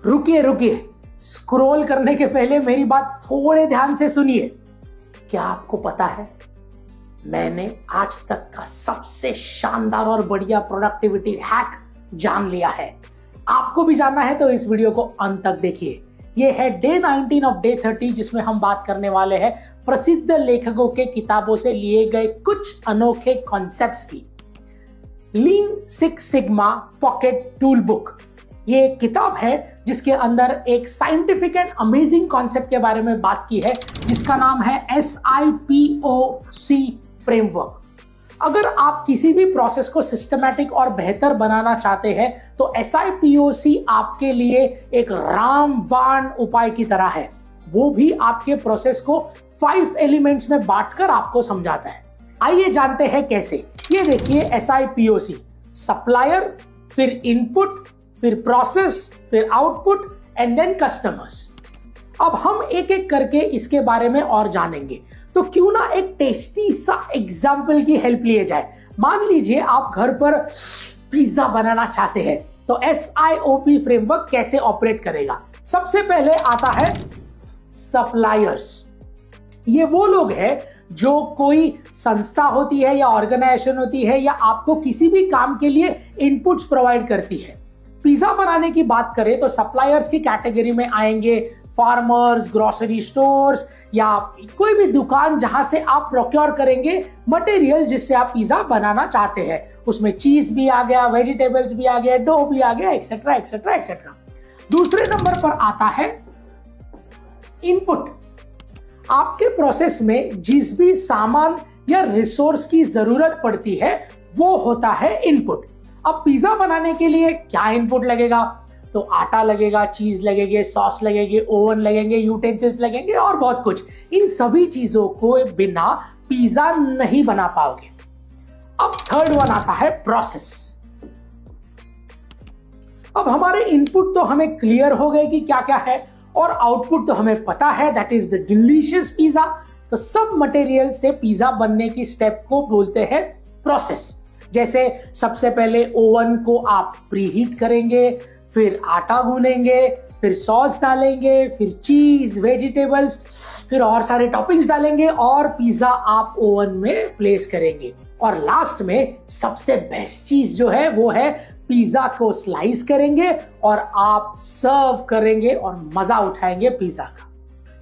रुकिए रुकिए, स्क्रॉल करने के पहले मेरी बात थोड़े ध्यान से सुनिए। क्या आपको पता है, मैंने आज तक का सबसे शानदार और बढ़िया प्रोडक्टिविटी हैक जान लिया है। आपको भी जानना है तो इस वीडियो को अंत तक देखिए। ये है डे 19 ऑफ डे 30, जिसमें हम बात करने वाले हैं प्रसिद्ध लेखकों के किताबों से लिए गए कुछ अनोखे कॉन्सेप्ट्स की। Lean six sigma pocket tool book, ये एक किताब है जिसके अंदर एक साइंटिफिक एंड अमेजिंग कॉन्सेप्ट के बारे में बात की है, जिसका नाम है SIPOC फ्रेमवर्क। अगर आप किसी भी प्रोसेस को सिस्टमैटिक और बेहतर बनाना चाहते हैं तो SIPOC आपके लिए एक रामबाण उपाय की तरह है। वो भी आपके प्रोसेस को 5 एलिमेंट्स में बांटकर आपको समझाता है। आइए जानते हैं कैसे। ये देखिए SIPOC, सप्लायर, फिर इनपुट, फिर प्रोसेस, फिर आउटपुट एंड देन कस्टमर्स। अब हम एक एक करके इसके बारे में और जानेंगे, तो क्यों ना एक टेस्टी सा एग्जाम्पल की हेल्प लिए जाए। मान लीजिए आप घर पर पिज्जा बनाना चाहते हैं, तो SIOP फ्रेमवर्क कैसे ऑपरेट करेगा। सबसे पहले आता है सप्लायर्स। ये वो लोग हैं जो कोई संस्था होती है या ऑर्गेनाइजेशन होती है या आपको किसी भी काम के लिए इनपुट्स प्रोवाइड करती है। पिज्जा बनाने की बात करें तो सप्लायर्स की कैटेगरी में आएंगे फार्मर्स, ग्रोसरी स्टोर्स या कोई भी दुकान जहां से आप प्रोक्योर करेंगे मटेरियल जिससे आप पिज्जा बनाना चाहते हैं। उसमें चीज भी आ गया, वेजिटेबल्स भी आ गया, डो भी आ गया, एक्सेट्रा एक्सेट्रा एक्सेट्रा। दूसरे नंबर पर आता है इनपुट। आपके प्रोसेस में जिस भी सामान या रिसोर्स की जरूरत पड़ती है वो होता है इनपुट। अब पिज्जा बनाने के लिए क्या इनपुट लगेगा, तो आटा लगेगा, चीज लगेगी, सॉस लगेगी, ओवन लगेंगे, यूटेंसिल्स लगेंगे और बहुत कुछ। इन सभी चीजों को बिना पिज्जा नहीं बना पाओगे। अब थर्ड वन आता है प्रोसेस। अब हमारे इनपुट तो हमें क्लियर हो गए कि क्या क्या है, और आउटपुट तो हमें पता है, that is the delicious pizza. तो सब मटेरियल से पिज्जा बनने की स्टेप को बोलते हैं प्रोसेस। जैसे सबसे पहले ओवन को आप प्रीहीट करेंगे, फिर आटा गूनेंगे, फिर सॉस डालेंगे, फिर चीज, वेजिटेबल्स, फिर और सारे टॉपिंग्स डालेंगे और पिज्जा आप ओवन में प्लेस करेंगे। और लास्ट में सबसे बेस्ट चीज जो है वो है पिज्जा को स्लाइस करेंगे और आप सर्व करेंगे और मजा उठाएंगे पिज्जा का।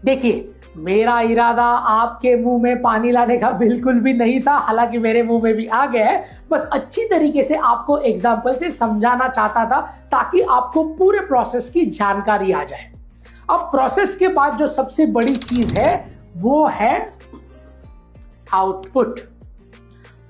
देखिए, मेरा इरादा आपके मुंह में पानी लाने का बिल्कुल भी नहीं था, हालांकि मेरे मुंह में भी आ गया है। बस अच्छी तरीके से आपको एग्जांपल से समझाना चाहता था ताकि आपको पूरे प्रोसेस की जानकारी आ जाए। अब प्रोसेस के बाद जो सबसे बड़ी चीज है वो है आउटपुट।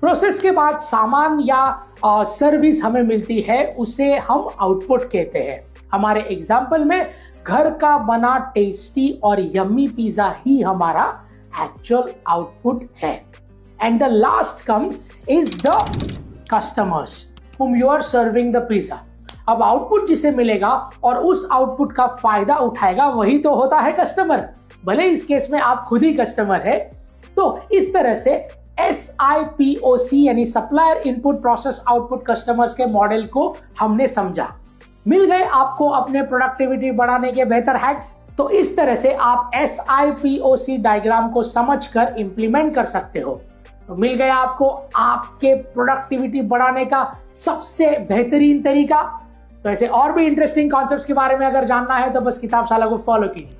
प्रोसेस के बाद सामान या सर्विस हमें मिलती है, उसे हम आउटपुट कहते हैं। हमारे एग्जाम्पल में घर का बना टेस्टी और यम्मी पिज्जा ही हमारा एक्चुअल आउटपुट है। And the last comes is the customers whom you are serving the pizza। अब आउटपुट जिसे मिलेगा और उस आउटपुट का फायदा उठाएगा वही तो होता है कस्टमर, भले इस केस में आप खुद ही कस्टमर है। तो इस तरह से SIPOC यानी supplier, input, process, output, customers के मॉडल को हमने समझा। मिल गए आपको अपने प्रोडक्टिविटी बढ़ाने के बेहतर हैक्स। तो इस तरह से आप SIPOC डायग्राम को समझकर इंप्लीमेंट कर सकते हो। तो मिल गया आपको आपके प्रोडक्टिविटी बढ़ाने का सबसे बेहतरीन तरीका। तो ऐसे और भी इंटरेस्टिंग कॉन्सेप्ट्स के बारे में अगर जानना है तो बस किताबशाला को फॉलो कीजिए।